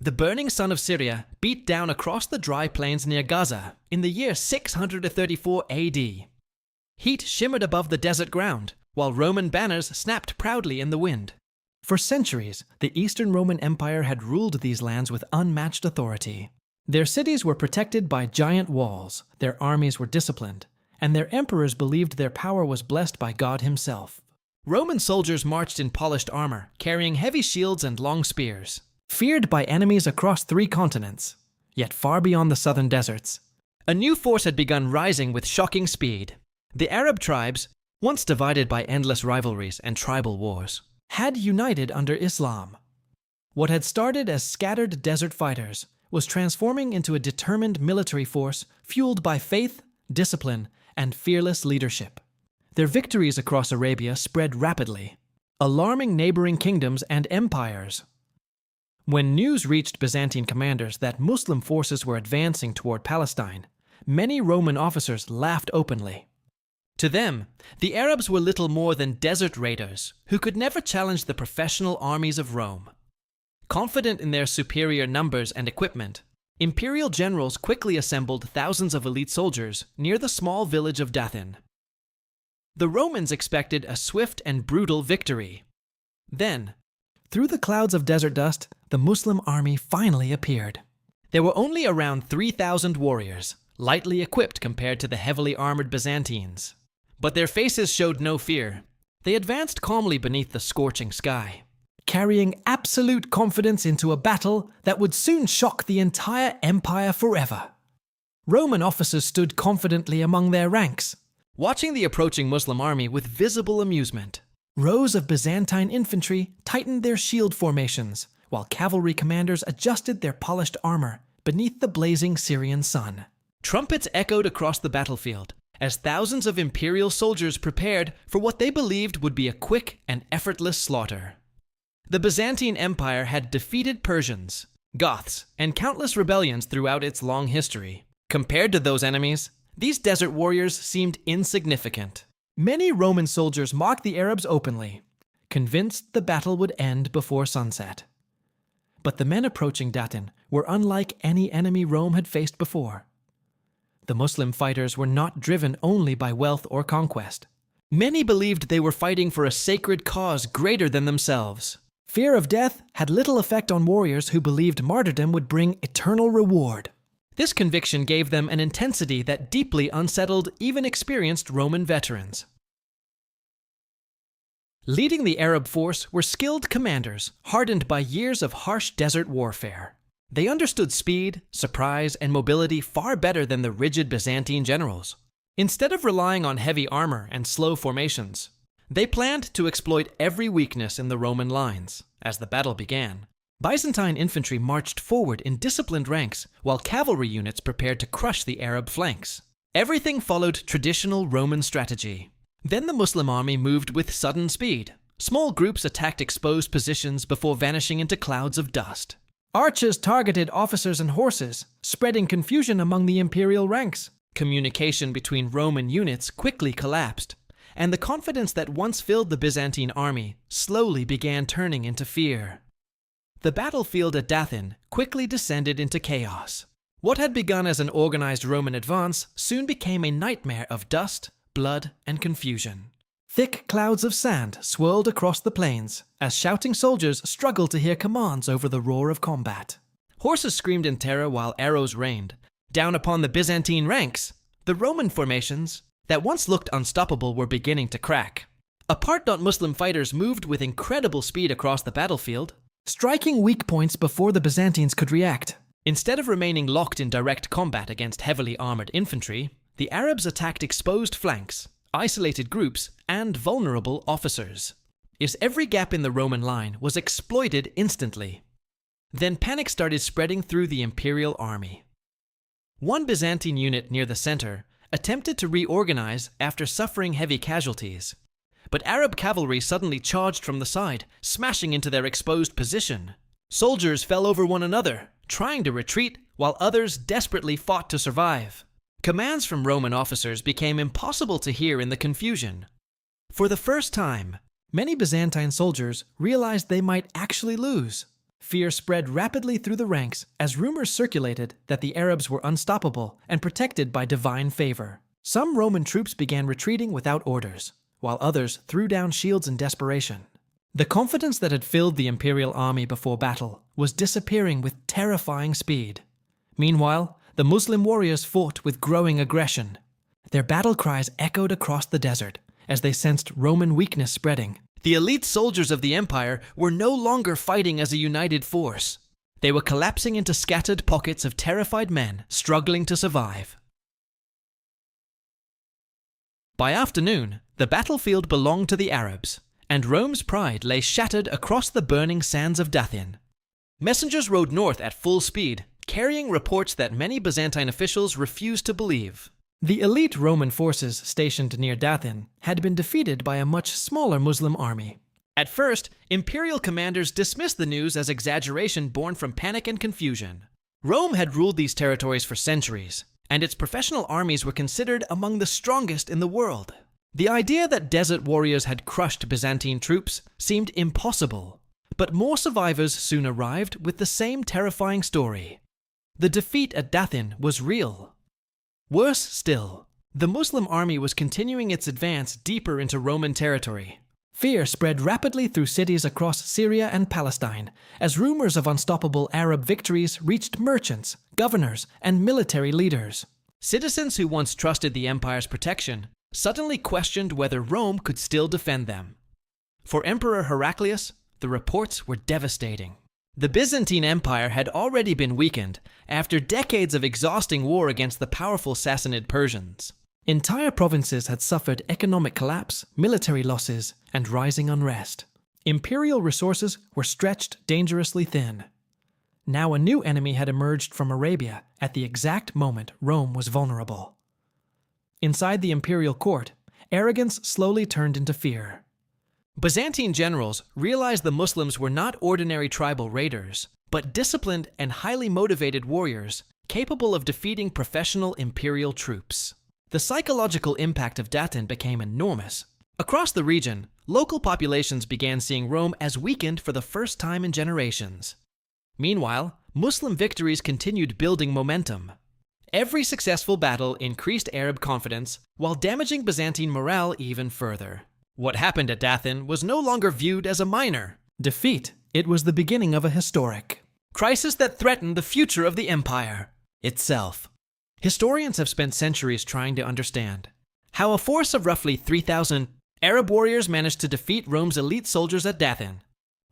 the burning sun of Syria beat down across the dry plains near Gaza in the year 634 AD. Heat shimmered above the desert ground, while Roman banners snapped proudly in the wind. For centuries, the Eastern Roman Empire had ruled these lands with unmatched authority. Their cities were protected by giant walls, their armies were disciplined, and their emperors believed their power was blessed by God himself. Roman soldiers marched in polished armor, carrying heavy shields and long spears. Feared by enemies across 3 continents, yet far beyond the southern deserts, a new force had begun rising with shocking speed. The Arab tribes, once divided by endless rivalries and tribal wars, had united under Islam. What had started as scattered desert fighters was transforming into a determined military force fueled by faith, discipline, and fearless leadership. Their victories across Arabia spread rapidly, alarming neighboring kingdoms and empires. When news reached Byzantine commanders that Muslim forces were advancing toward Palestine, many Roman officers laughed openly. To them, the Arabs were little more than desert raiders who could never challenge the professional armies of Rome. Confident in their superior numbers and equipment, imperial generals quickly assembled thousands of elite soldiers near the small village of Dathin. The Romans expected a swift and brutal victory. Then, through the clouds of desert dust, the Muslim army finally appeared. There were only around 3,000 warriors, lightly equipped compared to the heavily armored Byzantines. But their faces showed no fear. They advanced calmly beneath the scorching sky, carrying absolute confidence into a battle that would soon shock the entire empire forever. Roman officers stood confidently among their ranks, watching the approaching Muslim army with visible amusement. Rows of Byzantine infantry tightened their shield formations, while cavalry commanders adjusted their polished armor beneath the blazing Syrian sun. Trumpets echoed across the battlefield as thousands of imperial soldiers prepared for what they believed would be a quick and effortless slaughter. The Byzantine Empire had defeated Persians, Goths, and countless rebellions throughout its long history. Compared to those enemies, these desert warriors seemed insignificant. Many Roman soldiers mocked the Arabs openly, convinced the battle would end before sunset. But the men approaching Dathin were unlike any enemy Rome had faced before. The Muslim fighters were not driven only by wealth or conquest. Many believed they were fighting for a sacred cause greater than themselves. Fear of death had little effect on warriors who believed martyrdom would bring eternal reward. This conviction gave them an intensity that deeply unsettled even experienced Roman veterans. Leading the Arab force were skilled commanders, hardened by years of harsh desert warfare. They understood speed, surprise, and mobility far better than the rigid Byzantine generals. Instead of relying on heavy armor and slow formations, they planned to exploit every weakness in the Roman lines. As the battle began, Byzantine infantry marched forward in disciplined ranks, while cavalry units prepared to crush the Arab flanks. Everything followed traditional Roman strategy. Then the Muslim army moved with sudden speed. Small groups attacked exposed positions before vanishing into clouds of dust. Archers targeted officers and horses, spreading confusion among the imperial ranks. Communication between Roman units quickly collapsed, and the confidence that once filled the Byzantine army slowly began turning into fear. The battlefield at Dathin quickly descended into chaos. What had begun as an organized Roman advance soon became a nightmare of dust, blood, and confusion. Thick clouds of sand swirled across the plains as shouting soldiers struggled to hear commands over the roar of combat. Horses screamed in terror while arrows rained down upon the Byzantine ranks. The Roman formations that once looked unstoppable were beginning to crack. Muslim fighters moved with incredible speed across the battlefield, striking weak points before the Byzantines could react. Instead of remaining locked in direct combat against heavily armored infantry, the Arabs attacked exposed flanks, isolated groups, and vulnerable officers. Every gap in the Roman line was exploited instantly. Then panic started spreading through the imperial army. One Byzantine unit near the center attempted to reorganize after suffering heavy casualties, but Arab cavalry suddenly charged from the side, smashing into their exposed position. Soldiers fell over one another, trying to retreat, while others desperately fought to survive. Commands from Roman officers became impossible to hear in the confusion. For the first time, many Byzantine soldiers realized they might actually lose. Fear spread rapidly through the ranks as rumors circulated that the Arabs were unstoppable and protected by divine favor. Some Roman troops began retreating without orders, while others threw down shields in desperation. The confidence that had filled the imperial army before battle was disappearing with terrifying speed. Meanwhile, the Muslim warriors fought with growing aggression. Their battle cries echoed across the desert as they sensed Roman weakness spreading. The elite soldiers of the empire were no longer fighting as a united force. They were collapsing into scattered pockets of terrified men struggling to survive. By afternoon, the battlefield belonged to the Arabs, and Rome's pride lay shattered across the burning sands of Dathin. Messengers rode north at full speed, carrying reports that many Byzantine officials refused to believe. The elite Roman forces stationed near Dathin had been defeated by a much smaller Muslim army. At first, imperial commanders dismissed the news as exaggeration born from panic and confusion. Rome had ruled these territories for centuries, and its professional armies were considered among the strongest in the world. The idea that desert warriors had crushed Byzantine troops seemed impossible, but more survivors soon arrived with the same terrifying story. The defeat at Dathin was real. Worse still, the Muslim army was continuing its advance deeper into Roman territory. Fear spread rapidly through cities across Syria and Palestine as rumors of unstoppable Arab victories reached merchants, governors, and military leaders. Citizens who once trusted the empire's protection suddenly questioned whether Rome could still defend them. For Emperor Heraclius, the reports were devastating. The Byzantine Empire had already been weakened after decades of exhausting war against the powerful Sassanid Persians. Entire provinces had suffered economic collapse, military losses, and rising unrest. Imperial resources were stretched dangerously thin. Now a new enemy had emerged from Arabia at the exact moment Rome was vulnerable. Inside the imperial court, arrogance slowly turned into fear. Byzantine generals realized the Muslims were not ordinary tribal raiders, but disciplined and highly motivated warriors capable of defeating professional imperial troops. The psychological impact of Dathin became enormous. Across the region, local populations began seeing Rome as weakened for the first time in generations. Meanwhile, Muslim victories continued building momentum. Every successful battle increased Arab confidence while damaging Byzantine morale even further. What happened at Dathin was no longer viewed as a minor defeat. It was the beginning of a historic crisis that threatened the future of the empire itself. Historians have spent centuries trying to understand how a force of roughly 3,000 Arab warriors managed to defeat Rome's elite soldiers at Dathin.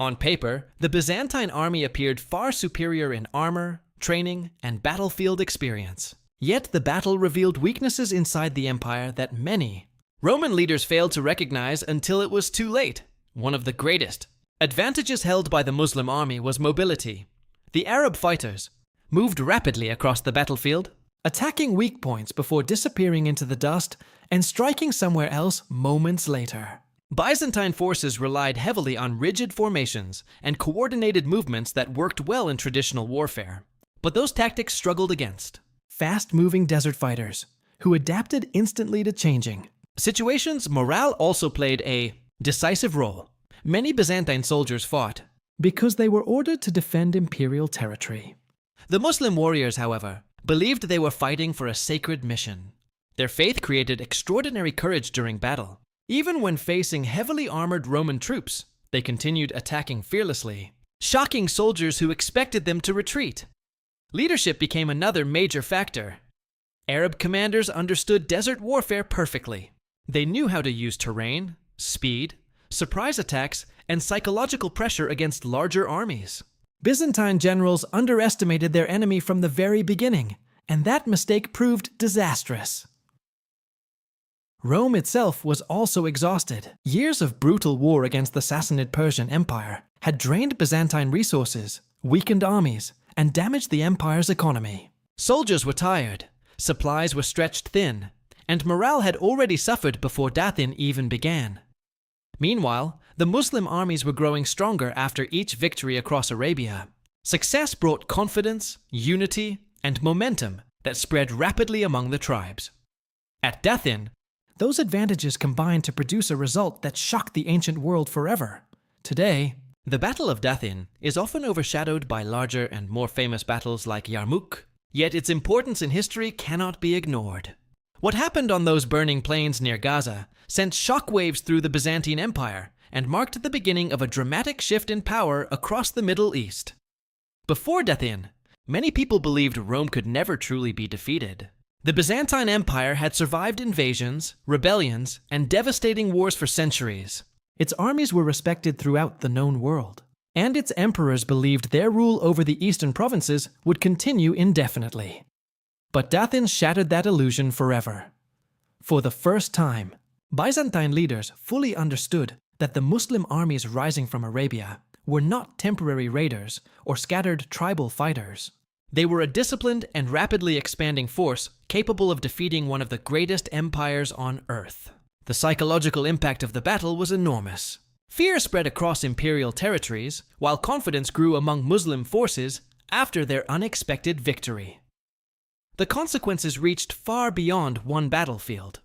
On paper, the Byzantine army appeared far superior in armor, training, and battlefield experience. Yet the battle revealed weaknesses inside the empire that many Roman leaders failed to recognize until it was too late. One of the greatest advantages held by the Muslim army was mobility. The Arab fighters moved rapidly across the battlefield, attacking weak points before disappearing into the dust and striking somewhere else moments later. Byzantine forces relied heavily on rigid formations and coordinated movements that worked well in traditional warfare. But those tactics struggled against fast-moving desert fighters who adapted instantly to changing situations. Morale also played a decisive role. Many Byzantine soldiers fought because they were ordered to defend imperial territory. The Muslim warriors, however, believed they were fighting for a sacred mission. Their faith created extraordinary courage during battle. Even when facing heavily armored Roman troops, they continued attacking fearlessly, shocking soldiers who expected them to retreat. Leadership became another major factor. Arab commanders understood desert warfare perfectly. They knew how to use terrain, speed, surprise attacks, and psychological pressure against larger armies. Byzantine generals underestimated their enemy from the very beginning, and that mistake proved disastrous. Rome itself was also exhausted. Years of brutal war against the Sassanid Persian Empire had drained Byzantine resources, weakened armies, and damaged the empire's economy. Soldiers were tired, supplies were stretched thin, and morale had already suffered before Dathin even began. Meanwhile, the Muslim armies were growing stronger after each victory across Arabia. Success brought confidence, unity, and momentum that spread rapidly among the tribes. At Dathin, those advantages combined to produce a result that shocked the ancient world forever. Today, The Battle of Dathin is often overshadowed by larger and more famous battles like Yarmouk, yet its importance in history cannot be ignored. What happened on those burning plains near Gaza sent shockwaves through the Byzantine Empire and marked the beginning of a dramatic shift in power across the Middle East. Before Dathin, many people believed Rome could never truly be defeated. The Byzantine Empire had survived invasions, rebellions, and devastating wars for centuries. Its armies were respected throughout the known world, and its emperors believed their rule over the eastern provinces would continue indefinitely. But Dathin shattered that illusion forever. For the first time, Byzantine leaders fully understood that the Muslim armies rising from Arabia were not temporary raiders or scattered tribal fighters. They were a disciplined and rapidly expanding force capable of defeating one of the greatest empires on earth. The psychological impact of the battle was enormous. Fear spread across imperial territories, while confidence grew among Muslim forces after their unexpected victory. The consequences reached far beyond one battlefield.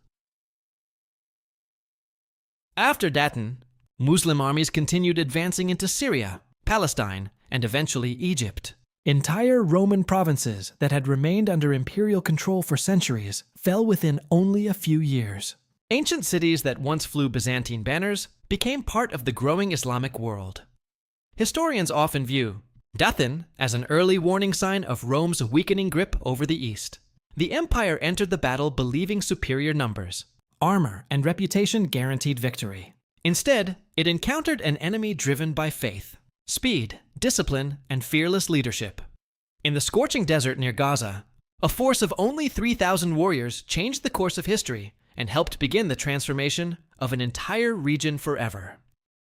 After Dathin, Muslim armies continued advancing into Syria, Palestine, and eventually Egypt. Entire Roman provinces that had remained under imperial control for centuries fell within only a few years. Ancient cities that once flew Byzantine banners became part of the growing Islamic world. Historians often view Dathin as an early warning sign of Rome's weakening grip over the East. The empire entered the battle believing superior numbers, armor, and reputation guaranteed victory. Instead, it encountered an enemy driven by faith, speed, discipline, and fearless leadership. In the scorching desert near Gaza, a force of only 3,000 warriors changed the course of history and helped begin the transformation of an entire region forever.